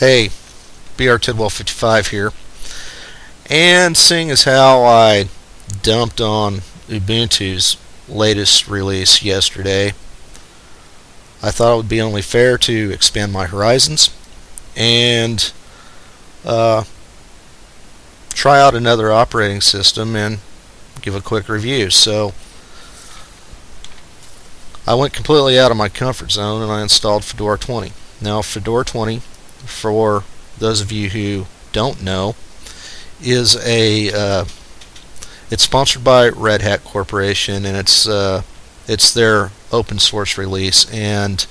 Hey, BR101255 here, and seeing as how I dumped on Ubuntu's latest release yesterday, I thought it would be only fair to expand my horizons and try out another operating system and give a quick review. So I went completely out of my comfort zone and I installed Fedora 20. Now Fedora 20, for those of you who don't know, is it's sponsored by Red Hat Corporation, and it's their open source release, and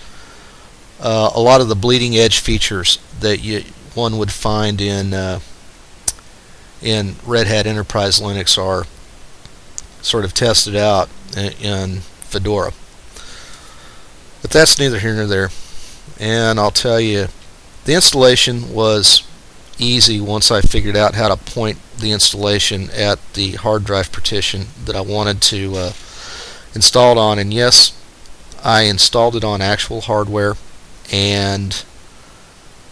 a lot of the bleeding edge features that one would find in Red Hat Enterprise Linux are sort of tested out in Fedora. But that's neither here nor there. And I'll tell you, the installation was easy once I figured out how to point the installation at the hard drive partition that I wanted to install it on. And yes, I installed it on actual hardware, and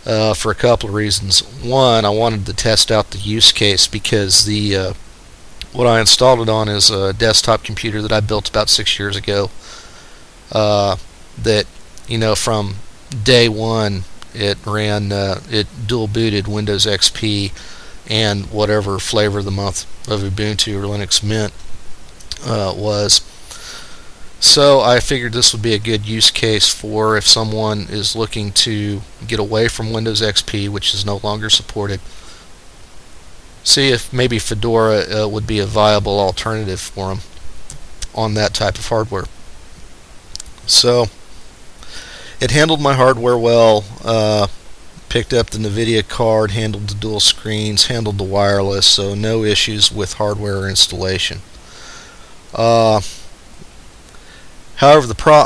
for a couple of reasons. One, I wanted to test out the use case because what I installed it on is a desktop computer that I built about 6 years ago. That, from day one, it ran, it dual booted Windows XP and whatever flavor of the month of Ubuntu or Linux Mint was. So I figured this would be a good use case for if someone is looking to get away from Windows XP, which is no longer supported. See if maybe Fedora would be a viable alternative for them on that type of hardware. So it handled my hardware well, picked up the NVIDIA card, handled the dual screens, handled the wireless, so no issues with hardware installation. However,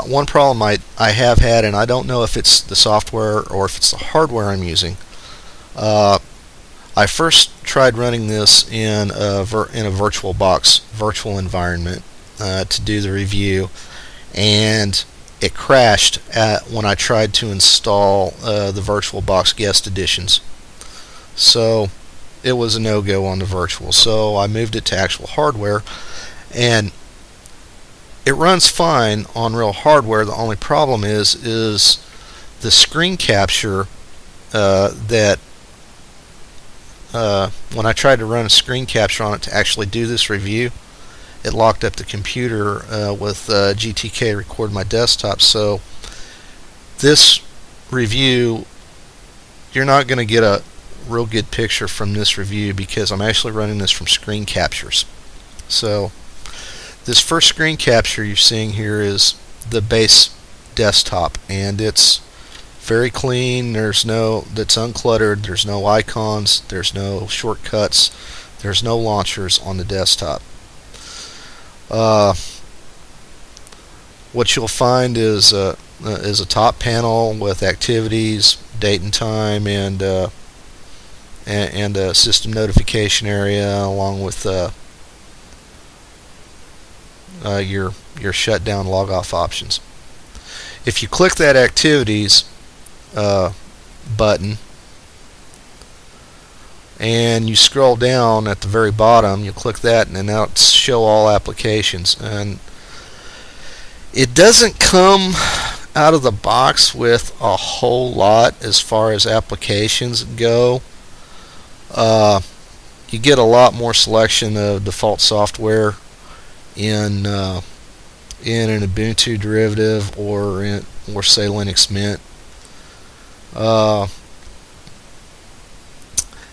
one problem I have had, and I don't know if it's the software or if it's the hardware I'm using. I first tried running this in a VirtualBox virtual environment to do the review, and it crashed when I tried to install the VirtualBox guest editions. So it was a no-go on the virtual. So I moved it to actual hardware, and it runs fine on real hardware. The only problem is the screen capture that when I tried to run a screen capture on it to actually do this review, it locked up the computer with GTK record my desktop. So this review, you're not going to get a real good picture from this review because I'm actually running this from screen captures. So this first screen capture you're seeing here is the base desktop, and it's very clean. That's uncluttered. There's no icons. There's no shortcuts. There's no launchers on the desktop. What you'll find is a top panel with activities, date and time, and a system notification area, along with your shutdown log off options. If you click that activities button and you scroll down at the very bottom, you click that, and then now it's show all applications. And it doesn't come out of the box with a whole lot as far as applications go. You get a lot more selection of default software in an Ubuntu derivative or say Linux Mint.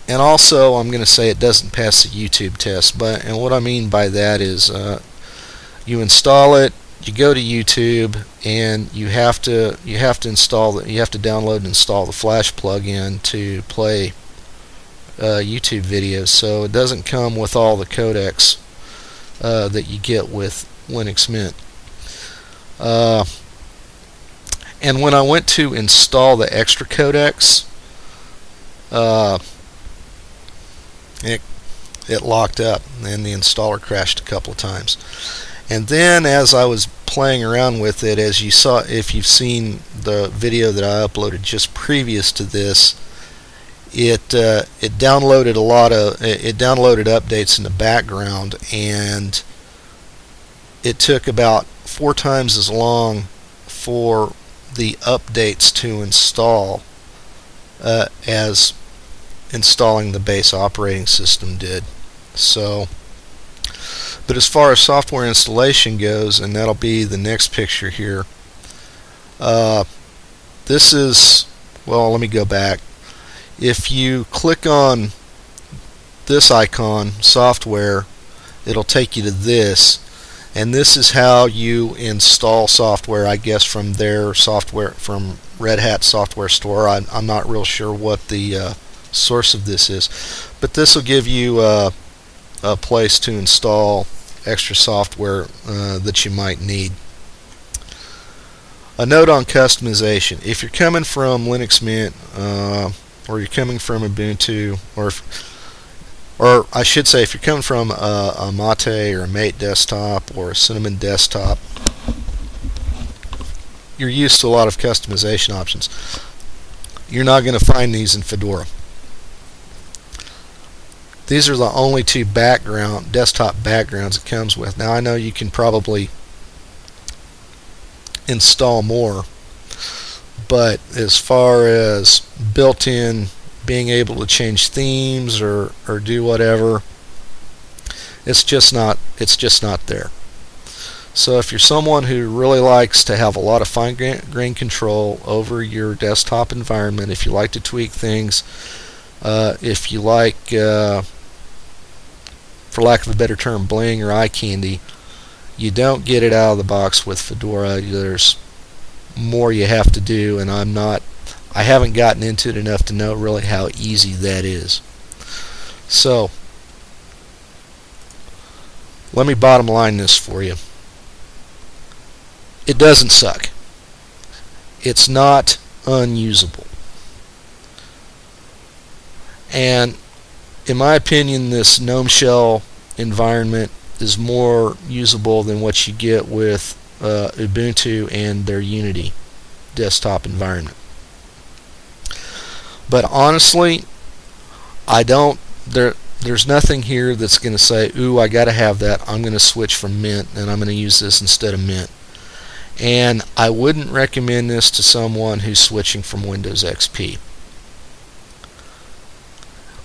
And also, I'm going to say it doesn't pass the YouTube test. And what I mean by that is, you install it, you go to YouTube, and you have to download and install the Flash plugin to play YouTube videos. So it doesn't come with all the codecs that you get with Linux Mint. And when I went to install the extra codecs, it locked up, and the installer crashed a couple of times. And then as I was playing around with it, as you saw, if you've seen the video that I uploaded just previous to this, it downloaded updates in the background, and it took about 4 times as long for the updates to install as installing the base operating system did. So, but as far as software installation goes, and that'll be the next picture here, this is, well, let me go back. If you click on this icon, software, it'll take you to this, and this is how you install software, I guess, from their software, from Red Hat Software Store. I'm not real sure what the source of this is, but this will give you a place to install extra software that you might need. A note on customization: if you're coming from Linux Mint, or you're coming from Ubuntu, or I should say, if you're coming from a Mate or a Mate desktop or a Cinnamon desktop, you're used to a lot of customization options. You're not going to find these in Fedora. These are the only 2 desktop backgrounds it comes with. Now, I know you can probably install more, but as far as built-in being able to change themes or do whatever, it's just not there. So if you're someone who really likes to have a lot of fine-grained control over your desktop environment, if you like to tweak things, if you like, for lack of a better term, bling or eye candy, you don't get it out of the box with Fedora. There's more you have to do, and I haven't gotten into it enough to know really how easy that is. So let me bottom line this for you. It doesn't suck. It's not unusable. And in my opinion, this Gnome Shell environment is more usable than what you get with Ubuntu and their Unity desktop environment. But honestly, there's nothing here that's going to say, ooh, I got to have that. I'm going to switch from Mint and I'm going to use this instead of Mint. And I wouldn't recommend this to someone who's switching from Windows XP.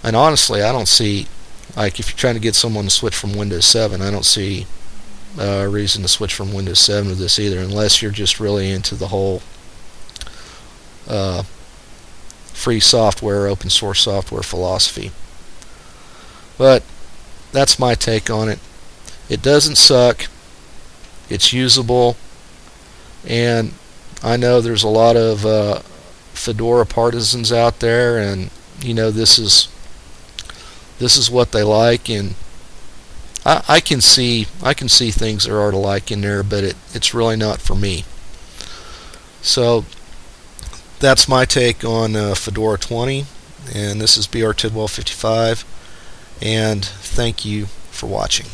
And honestly, I don't see, like, if you're trying to get someone to switch from Windows 7, I don't see a reason to switch from Windows 7 to this either, unless you're just really into the whole free software, open source software philosophy. But that's my take on it. It doesn't suck. It's usable. And I know there's a lot of Fedora partisans out there, and this is what they like, and I can see things there are to like in there, but it's really not for me. So that's my take on Fedora 20, and this is BR Tidwell 55, and thank you for watching.